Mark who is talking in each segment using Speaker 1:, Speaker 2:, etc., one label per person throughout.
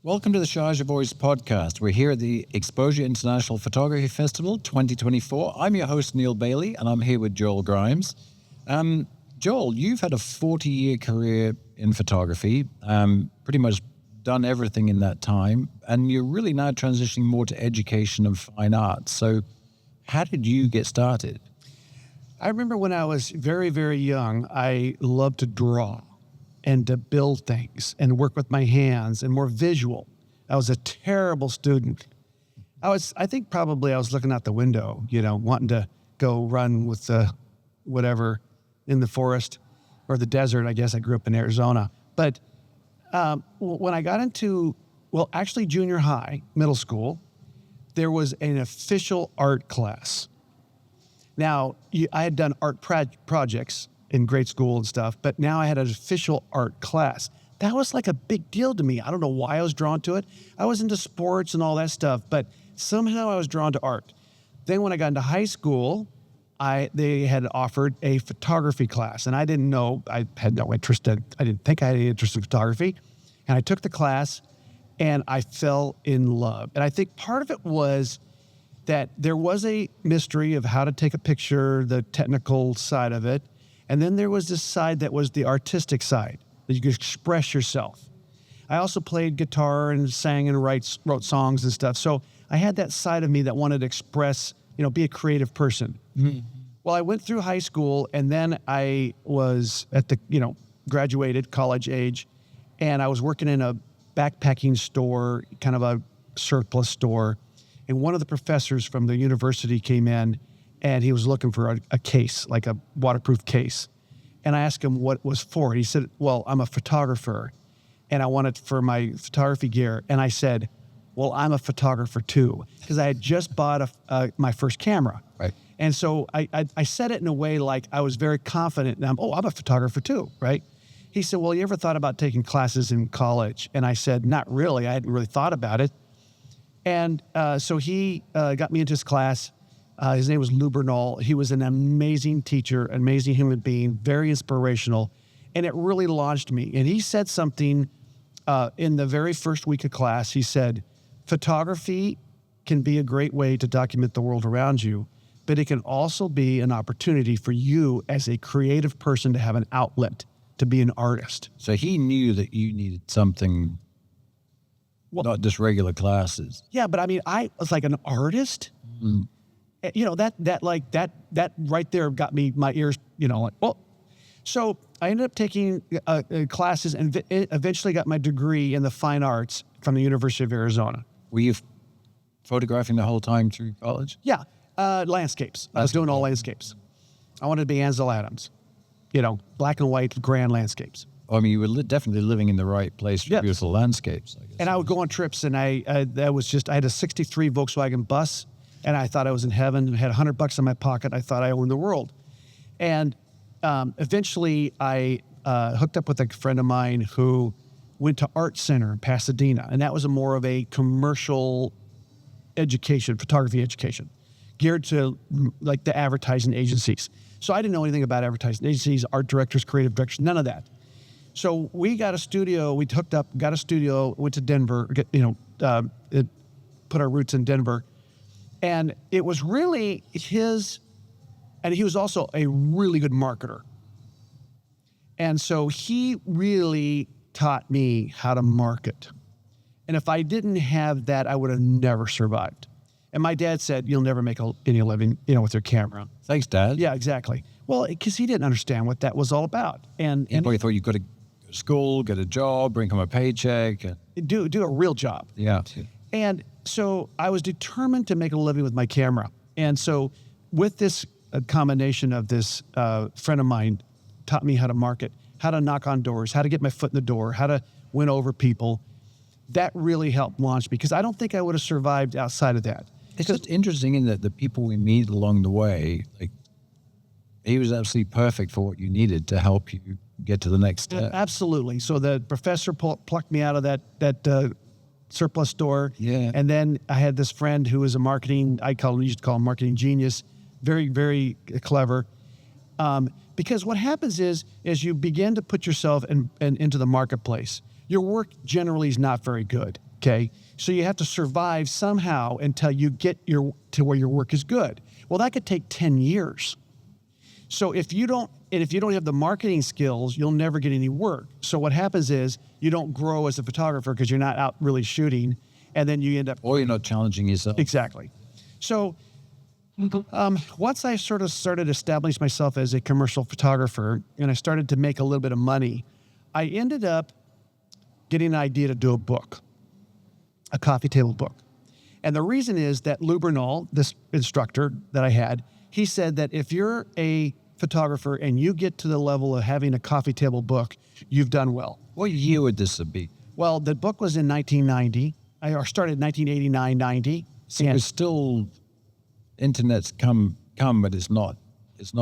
Speaker 1: Welcome to the Charge Your Voice podcast. We're here at the Exposure International Photography Festival 2024. I'm your host, Neale Bailey, and I'm here with Joel Grimes. Joel, you've had a 40-year career in photography, pretty much done everything in that time, and you're really now transitioning more to education of fine arts. So how did you get started?
Speaker 2: I remember when I was very, very young, I loved to draw and to build things and work with my hands and more visual. I was a terrible student. I think probably I was looking out the window, wanting to go run with whatever in the forest or the desert. I guess I grew up in Arizona. But when I got into, actually junior high, middle school, there was an official art class. Now, I had done art projects in grade school and stuff, but now I had an official art class. That was like a big deal to me. I don't know why I was drawn to it. I was into sports and all that stuff, but somehow I was drawn to art. Then when I got into high school, they had offered a photography class, and I didn't know, I had no interest in, I didn't think I had any interest in photography. And I took the class and I fell in love. And I think part of it was that there was a mystery of how to take a picture, the technical side of it. And then there was this side that was the artistic side, that you could express yourself. I also played guitar and sang and wrote songs and stuff. So I had that side of me that wanted to express, be a creative person. Mm-hmm. Well, I went through high school, and then I was at the, graduated college age, and I was working in a backpacking store, kind of a surplus store. And one of the professors from the university came in, and he was looking for a case, like a waterproof case. And I asked him what it was for. He said, well, I'm a photographer, and I want it for my photography gear. And I said, well, I'm a photographer too, because I had just bought my first camera.
Speaker 1: Right.
Speaker 2: And so I said it in a way like I was very confident, and I'm a photographer too, right? He said, well, you ever thought about taking classes in college? And I said, not really. I hadn't really thought about it. And so he got me into his class. His name was Lou Bernal. He was an amazing teacher, amazing human being, very inspirational, and it really launched me. And he said something in the very first week of class. He said, photography can be a great way to document the world around you, but it can also be an opportunity for you as a creative person to have an outlet, to be an artist. So
Speaker 1: he knew that you needed something, not just regular classes.
Speaker 2: Yeah, but I mean, I was like an artist. Mm. That right there got me, my ears, So I ended up taking classes and eventually got my degree in the fine arts from the University of Arizona.
Speaker 1: Were you photographing the whole time through college?
Speaker 2: Yeah, landscapes. I was doing all landscapes. I wanted to be Ansel Adams, black and white, grand landscapes.
Speaker 1: I mean, you were definitely living in the right place for beautiful landscapes, I guess.
Speaker 2: And I would go on trips, and I had a 63 Volkswagen bus, and I thought I was in heaven. I had $100 in my pocket. I thought I owned the world. And eventually I hooked up with a friend of mine who went to Art Center in Pasadena. And that was more of a commercial education, photography education, geared to like the advertising agencies. So I didn't know anything about advertising agencies, art directors, creative directors, none of that. So we got a studio, we hooked up, got a studio, went to Denver, put our roots in Denver. And it was really and he was also a really good marketer. And so he really taught me how to market. And if I didn't have that, I would have never survived. And my dad said, you'll never make any living, with your camera.
Speaker 1: Thanks, Dad.
Speaker 2: Yeah, exactly. Well, because he didn't understand what that was all about. And
Speaker 1: he probably thought you got to go to school, get a job, bring home a paycheck.
Speaker 2: Do a real job.
Speaker 1: Yeah.
Speaker 2: And so I was determined to make a living with my camera. And so with this combination of this friend of mine taught me how to market, how to knock on doors, how to get my foot in the door, how to win over people. That really helped launch me, because I don't think I would have survived outside of that.
Speaker 1: It's just interesting in that the people we meet along the way, like, he was absolutely perfect for what you needed to help you get to the next step.
Speaker 2: Absolutely. So the professor plucked me out of that surplus store.
Speaker 1: Yeah.
Speaker 2: And then I had this friend who was a marketing, used to call him marketing genius, very, very clever. Because what happens is, as you begin to put yourself into the marketplace, your work generally is not very good. Okay. So you have to survive somehow until you get to where your work is good. Well, that could take 10 years. So if you don't have the marketing skills, you'll never get any work. So what happens is you don't grow as a photographer because you're not out really shooting, and then you end up...
Speaker 1: Or you're not challenging yourself.
Speaker 2: Exactly. So once I sort of started establishing myself as a commercial photographer and I started to make a little bit of money, I ended up getting an idea to do a book, a coffee table book. And the reason is that Lou Bernal, this instructor that I had, he said that if you're a photographer and you get to the level of having a coffee table book, you've done well.
Speaker 1: What year would this be?
Speaker 2: Well, the book was in 1990. I started in 1989, 90.
Speaker 1: So it's still, internet's come, but it's not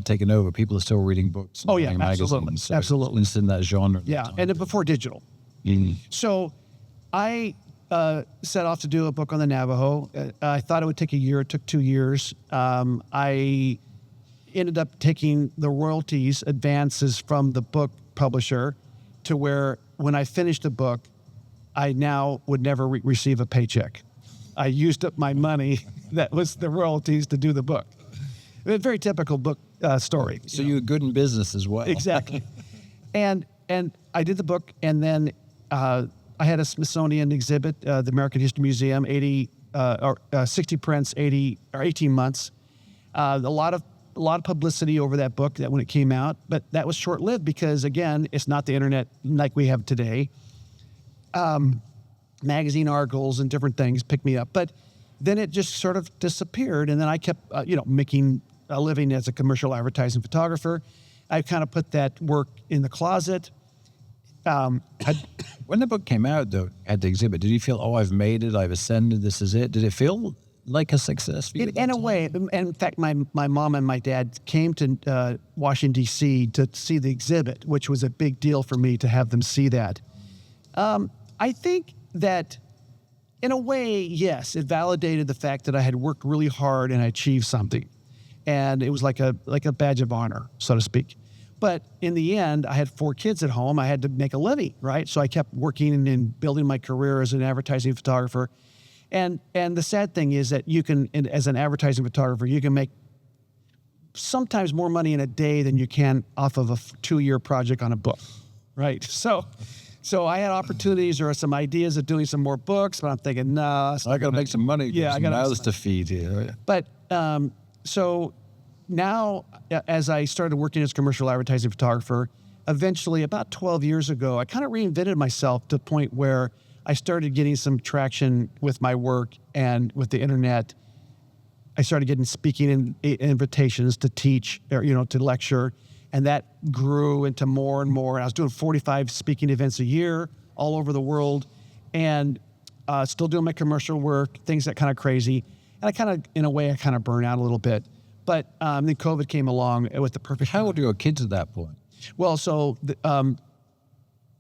Speaker 1: taken over. People are still reading books.
Speaker 2: Oh yeah,
Speaker 1: magazines.
Speaker 2: absolutely,
Speaker 1: So
Speaker 2: absolutely.
Speaker 1: It's in that genre.
Speaker 2: Yeah, and then before digital. So I set off to do a book on the Navajo. I thought it would take a year. It took 2 years. I ended up taking the royalties advances from the book publisher to where when I finished the book, I now would never receive a paycheck. I used up my money that was the royalties to do the book. A very typical book story.
Speaker 1: So you were good in business as well.
Speaker 2: Exactly. And I did the book, and then I had a Smithsonian exhibit, the American History Museum, 60 prints, 18 months. A lot of publicity over that book that when it came out, but that was short-lived because, again, it's not the internet like we have today. Magazine articles and different things picked me up, but then it just sort of disappeared, and then I kept, making a living as a commercial advertising photographer. I kind of put that work in the closet.
Speaker 1: When the book came out, though, at the exhibit, did you feel, I've made it, I've ascended, this is it? Did it feel like a success for you?
Speaker 2: In a way. And in fact, my mom and my dad came to Washington, D.C. to see the exhibit, which was a big deal for me to have them see that. I think that, in a way, yes, it validated the fact that I had worked really hard and I achieved something. And it was like a badge of honor, so to speak. But in the end, I had 4 kids at home. I had to make a living, right? So I kept working and building my career as an advertising photographer. And the sad thing is that you can, as an advertising photographer, you can make sometimes more money in a day than you can off of a 2-year project on a book, right? So I had opportunities or some ideas of doing some more books, but I'm thinking, no.
Speaker 1: I got to make some money.
Speaker 2: Yeah, I got
Speaker 1: mouths to feed here.
Speaker 2: But so now, as I started working as a commercial advertising photographer, eventually, about 12 years ago, I kind of reinvented myself to the point where I started getting some traction with my work and with the internet. I started getting speaking invitations to teach or, to lecture. And that grew into more and more. And I was doing 45 speaking events a year all over the world and still doing my commercial work, things that kind of crazy. And I kind of, in a way, I kind of burned out a little bit. But then COVID came along with the perfect...
Speaker 1: How old are your kids at that point?
Speaker 2: Well, so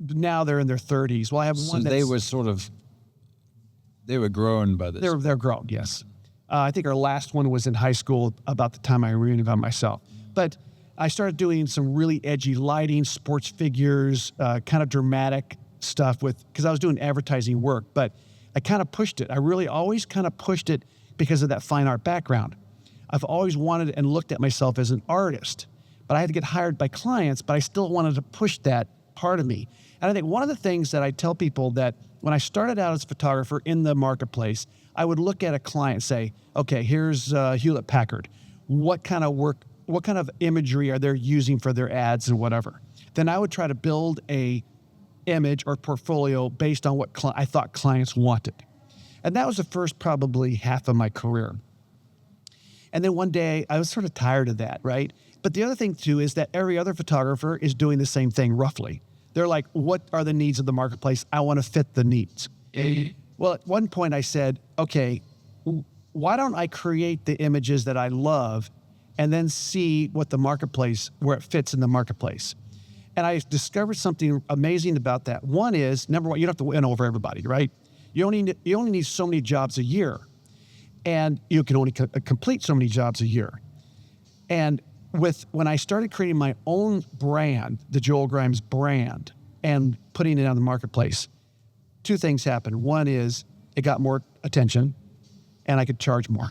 Speaker 2: now they're in their 30s. Well, I have one
Speaker 1: they were grown by this.
Speaker 2: They're grown, yes. I think our last one was in high school about the time I reinvented myself. But I started doing some really edgy lighting, sports figures, kind of dramatic stuff because I was doing advertising work, but I kind of pushed it. I really always kind of pushed it because of that fine art background. I've always wanted and looked at myself as an artist, but I had to get hired by clients, but I still wanted to push that part of me. And I think one of the things that I tell people that when I started out as a photographer in the marketplace, I would look at a client and say, okay, here's Hewlett Packard. What kind of imagery are they using for their ads and whatever? Then I would try to build a image or portfolio based on what I thought clients wanted. And that was the first probably half of my career. And then one day I was sort of tired of that, right? But the other thing too is that every other photographer is doing the same thing roughly. They're like, what are the needs of the marketplace? I want to fit the needs. Well, at one point I said, okay, why don't I create the images that I love and then see what the marketplace, where it fits in the marketplace. And I discovered something amazing about that. One is, number one, you don't have to win over everybody, right? You only need so many jobs a year. And you can only complete so many jobs a year. And when I started creating my own brand, the Joel Grimes brand, and putting it on the marketplace, two things happened. One is it got more attention and I could charge more.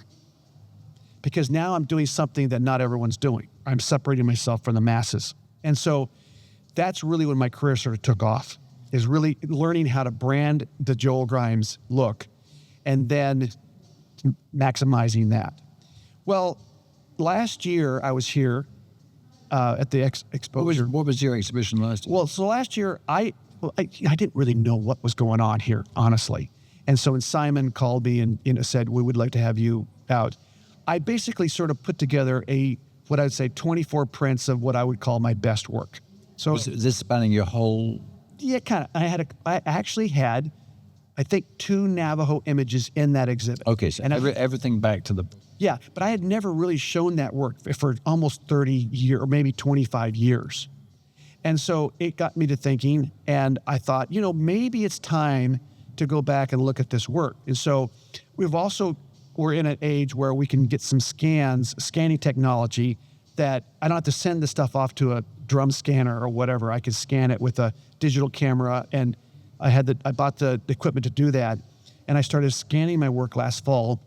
Speaker 2: Because now I'm doing something that not everyone's doing. I'm separating myself from the masses. And so that's really when my career sort of took off, is really learning how to brand the Joel Grimes look and then maximizing that. Well, last year I was here at the exposure.
Speaker 1: What was your exhibition last year?
Speaker 2: Well, so last year I didn't really know what was going on here, honestly. And so when Simon called me and said, we would like to have you out, I basically sort of put together what I would say 24 prints of what I would call my best work. So
Speaker 1: was this spanning your whole?
Speaker 2: Yeah, kind of. I actually had, I think, 2 Navajo images in that exhibit.
Speaker 1: Okay, so everything back to the.
Speaker 2: Yeah, but I had never really shown that work for almost 30 years, or maybe 25 years. And so it got me to thinking, and I thought, maybe it's time to go back and look at this work. And so we're in an age where we can get some scanning technology that I don't have to send the stuff off to a drum scanner or whatever. I could scan it with a digital camera, and I bought the equipment to do that. And I started scanning my work last fall.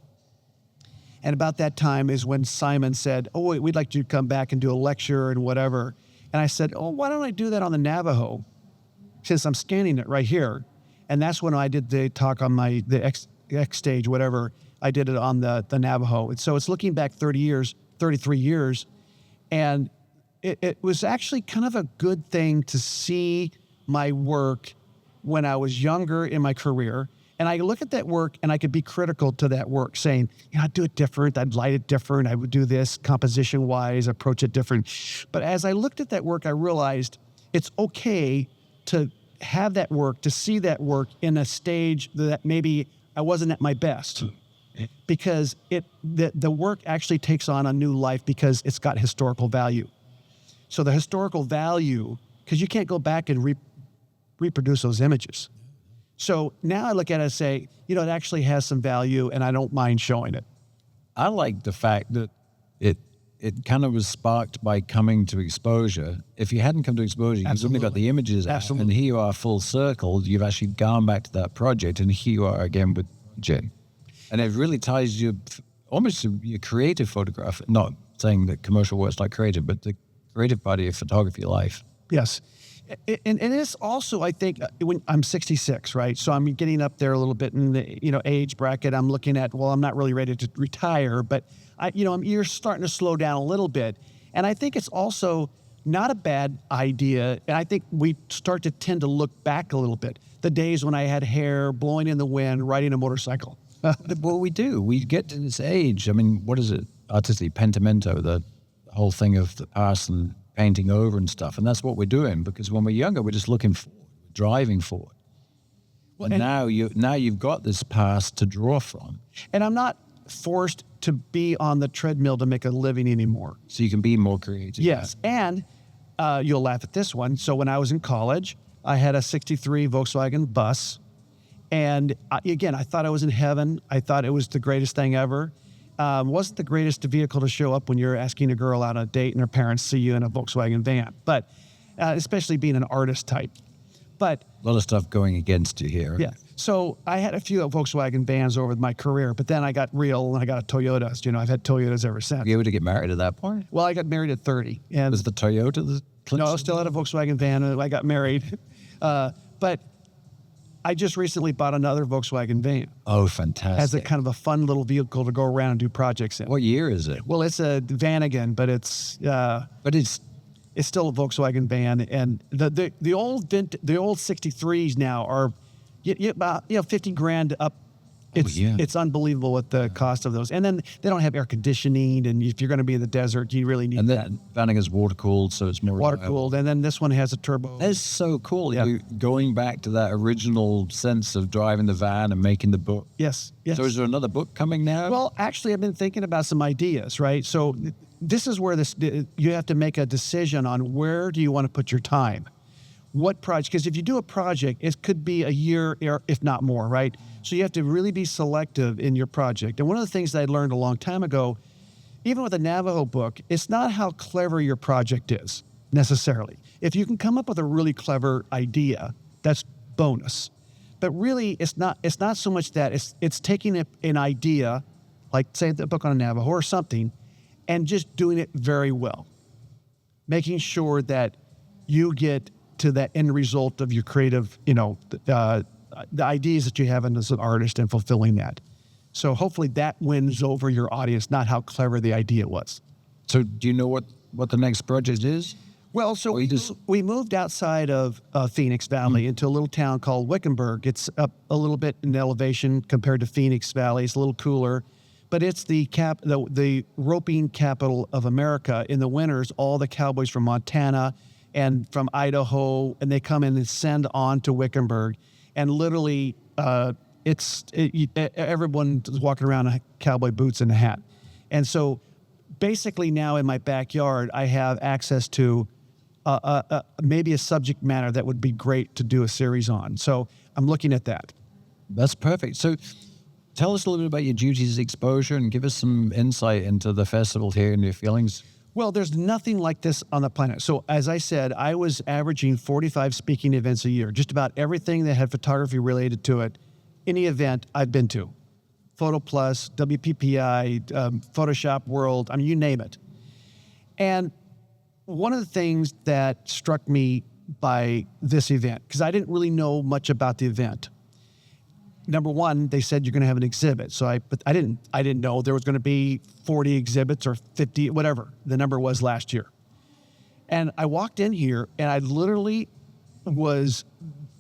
Speaker 2: And about that time is when Simon said, we'd like you to come back and do a lecture and whatever. And I said, why don't I do that on the Navajo, since I'm scanning it right here? And that's when I did the talk on the X stage, whatever. I did it on the Navajo. And so it's looking back 33 years. And it was actually kind of a good thing to see my work when I was younger in my career. And I look at that work and I could be critical to that work, saying, I'd do it different. I'd light it different. I would do this composition-wise, approach it different. But as I looked at that work, I realized it's okay to have that work, to see that work in a stage that maybe I wasn't at my best. Because the work actually takes on a new life because it's got historical value. So the historical value, because you can't go back and reproduce those images. So now I look at it and say, it actually has some value and I don't mind showing it.
Speaker 1: I like the fact that it kind of was sparked by coming to exposure. If you hadn't come to exposure, you've only got the images out.
Speaker 2: Absolutely.
Speaker 1: And here you are full circle. You've actually gone back to that project, and here you are again with Jen. And it really ties you almost to your creative photograph. Not saying that commercial work's not creative, but the creative part of your photography life.
Speaker 2: Yes. And it's also, I think, when I'm 66, right? So I'm getting up there a little bit in the age bracket. I'm looking at, I'm not really ready to retire, but you're starting to slow down a little bit. And I think it's also not a bad idea. And I think we start to tend to look back a little bit. The days when I had hair blowing in the wind, riding a motorcycle.
Speaker 1: Well, we do. We get to this age. I mean, what is it? Artistic pentimento, the whole thing of the past and painting over and stuff. And that's what we're doing, because when we're younger, we're just looking forward, driving forward. Well, and now you've got this past to draw from.
Speaker 2: And I'm not forced to be on the treadmill to make a living anymore.
Speaker 1: So you can be more creative.
Speaker 2: Yes. And you'll laugh at this one. So when I was in college, I had a 63 Volkswagen bus. And again, I thought I was in heaven. I thought it was the greatest thing ever. Wasn't the greatest vehicle to show up when you're asking a girl out on a date and her parents see you in a Volkswagen van, but especially being an artist type. But
Speaker 1: a lot of stuff going against you here.
Speaker 2: Yeah. So I had a few Volkswagen vans over my career, but then I got real and I got a Toyota. I've had Toyotas ever since.
Speaker 1: Were you able to get married at that point?
Speaker 2: Well, I got married at 30. And
Speaker 1: was the Toyota the Clinton?
Speaker 2: No, I still had a Volkswagen van and I got married. But I just recently bought another Volkswagen van.
Speaker 1: Oh, fantastic.
Speaker 2: As a kind of a fun little vehicle to go around and do projects in.
Speaker 1: What year is it?
Speaker 2: Well, it's a van again, but it's still a Volkswagen van. And the old 63s now are about 50 grand up. It's unbelievable what the cost of those. And then they don't have air conditioning, and if you're going to be in the desert, you really need that.
Speaker 1: And then Vanninger's water cooled, so it's more
Speaker 2: water cooled. And then this one has a turbo.
Speaker 1: That's so cool.
Speaker 2: Yeah.
Speaker 1: You're going back to that original sense of driving the van and making the book.
Speaker 2: Yes.
Speaker 1: So is there another book coming now?
Speaker 2: Well, actually, I've been thinking about some ideas, right? So this is where you have to make a decision on where do you want to put your time. What project? Because if you do a project, it could be a year, if not more, right? So you have to really be selective in your project. And one of the things that I learned a long time ago, even with a Navajo book, it's not how clever your project is necessarily. If you can come up with a really clever idea, that's bonus. But really, it's not so much that. It's taking an idea, like say the book on Navajo or something, and just doing it very well, making sure that you get to that end result of your creative, the ideas that you have as an artist and fulfilling that. So hopefully that wins over your audience, not how clever the idea was.
Speaker 1: So do you know what the next project is?
Speaker 2: Well, so we moved outside of Phoenix Valley into a little town called Wickenburg. It's up a little bit in elevation compared to Phoenix Valley. It's a little cooler, but it's the roping capital of America. In the winters, all the cowboys from Montana and from Idaho, and they come in and send on to Wickenburg, and literally everyone's walking around in cowboy boots and a hat. And so basically now in my backyard, I have access to maybe a subject matter that would be great to do a series on. So I'm looking at that.
Speaker 1: That's perfect. So tell us a little bit about your duties exposure and give us some insight into the festival here and your feelings.
Speaker 2: Well, there's nothing like this on the planet. So as I said, I was averaging 45 speaking events a year. Just about everything that had photography related to it, any event I've been to. Photo Plus, WPPI, Photoshop World, I mean, you name it. And one of the things that struck me by this event, because I didn't really know much about the event. Number one, they said you're going to have an exhibit. But I didn't know there was going to be 40 exhibits or 50, whatever the number was last year. And I walked in here and I literally was,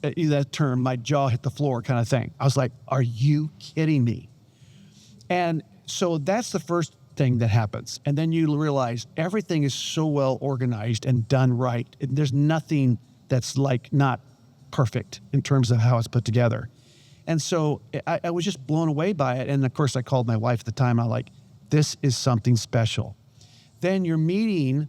Speaker 2: that term, my jaw hit the floor kind of thing. I was like, are you kidding me? And so that's the first thing that happens. And then you realize everything is so well organized and done right. There's nothing that's like not perfect in terms of how it's put together. And so I was just blown away by it. And of course, I called my wife at the time. I'm like, this is something special. Then you're meeting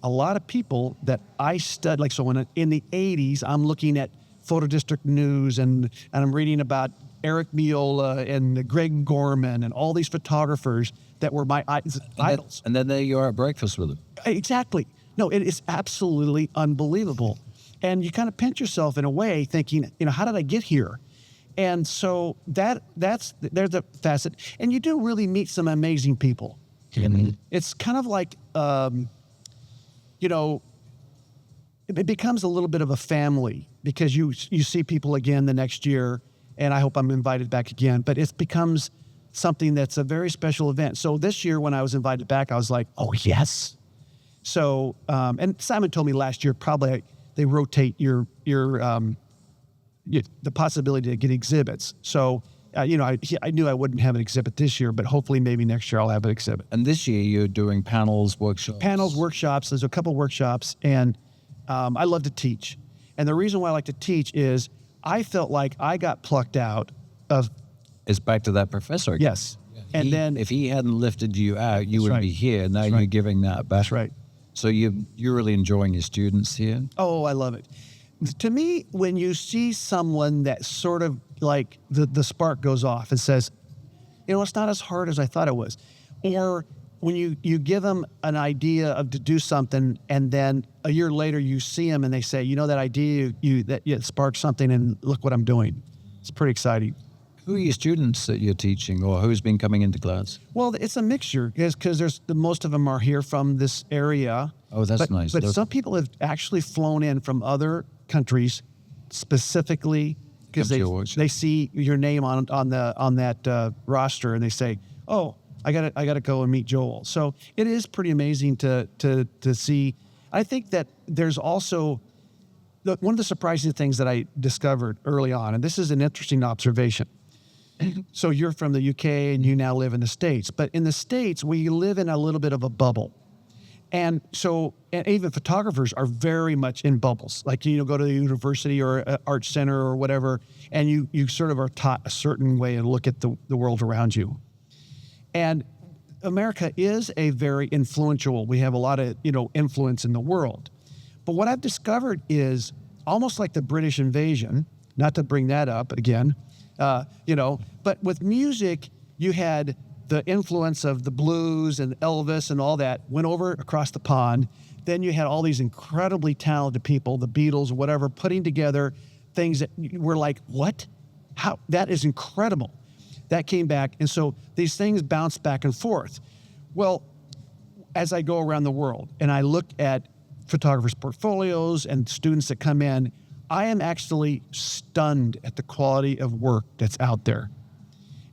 Speaker 2: a lot of people that I studied. Like, so when in the 80s, I'm looking at Photo District News and I'm reading about Eric Neale and Greg Gorman and all these photographers that were my idols.
Speaker 1: And then there you are at breakfast with them.
Speaker 2: Exactly. No, it is absolutely unbelievable. And you kind of pinch yourself in a way thinking, how did I get here? And so there's a facet. And you do really meet some amazing people.
Speaker 1: Mm-hmm.
Speaker 2: It's kind of like, it becomes a little bit of a family because you see people again the next year, and I hope I'm invited back again. But it becomes something that's a very special event. So this year when I was invited back, I was like, oh, yes. So, and Simon told me last year, probably they rotate the possibility to get exhibits. So, I knew I wouldn't have an exhibit this year, but hopefully maybe next year I'll have an exhibit.
Speaker 1: And this year you're doing panels, workshops. There's a couple workshops, and I love to teach. And the reason why I like to teach is I felt like I got plucked out of... It's back to that professor again.
Speaker 2: Yes. And then...
Speaker 1: If he hadn't lifted you out, you wouldn't be here. Now you're giving that back.
Speaker 2: That's right.
Speaker 1: So you're really enjoying your students here?
Speaker 2: Oh, I love it. To me, when you see someone that sort of like the spark goes off and says, it's not as hard as I thought it was. Or when you give them an idea to do something, and then a year later you see them and they say, that idea that sparked something, and look what I'm doing. It's pretty exciting.
Speaker 1: Who are your students that you're teaching, or who's been coming into class?
Speaker 2: Well, it's a mixture because most of them are here from this area.
Speaker 1: Oh, that's nice.
Speaker 2: But some people have actually flown in from other countries specifically because they see your name on that roster, and they say, oh, I gotta go and meet Joel. So it is pretty amazing to see. I think that there's also one of the surprising things that I discovered early on, and this is an interesting observation. So you're from the UK and you now live in the States, but in the States we live in a little bit of a bubble. And so, and even photographers are very much in bubbles. Like, go to the university or an art center or whatever, and you sort of are taught a certain way and look at the world around you. And America is a very influential, we have a lot of, influence in the world. But what I've discovered is almost like the British invasion, not to bring that up again, but with music, you had the influence of the blues and Elvis and all that went over across the pond. Then you had all these incredibly talented people, the Beatles or whatever, putting together things that were like, what? How? That is incredible. That came back. And so these things bounce back and forth. Well, as I go around the world and I look at photographers' portfolios and students that come in, I am actually stunned at the quality of work that's out there.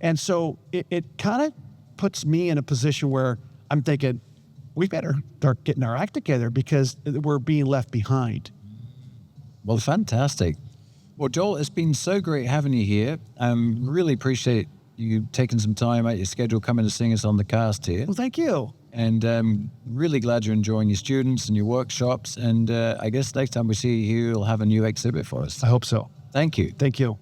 Speaker 2: And so it kind of puts me in a position where I'm thinking, we better start getting our act together because we're being left behind.
Speaker 1: Well, fantastic. Well, Joel, it's been so great having you here. Really appreciate you taking some time out your schedule coming to sing us on the cast here.
Speaker 2: Well, thank you.
Speaker 1: And really glad you're enjoying your students and your workshops. And I guess next time we see you, you'll have a new exhibit for us.
Speaker 2: I hope so.
Speaker 1: Thank you.
Speaker 2: Thank you.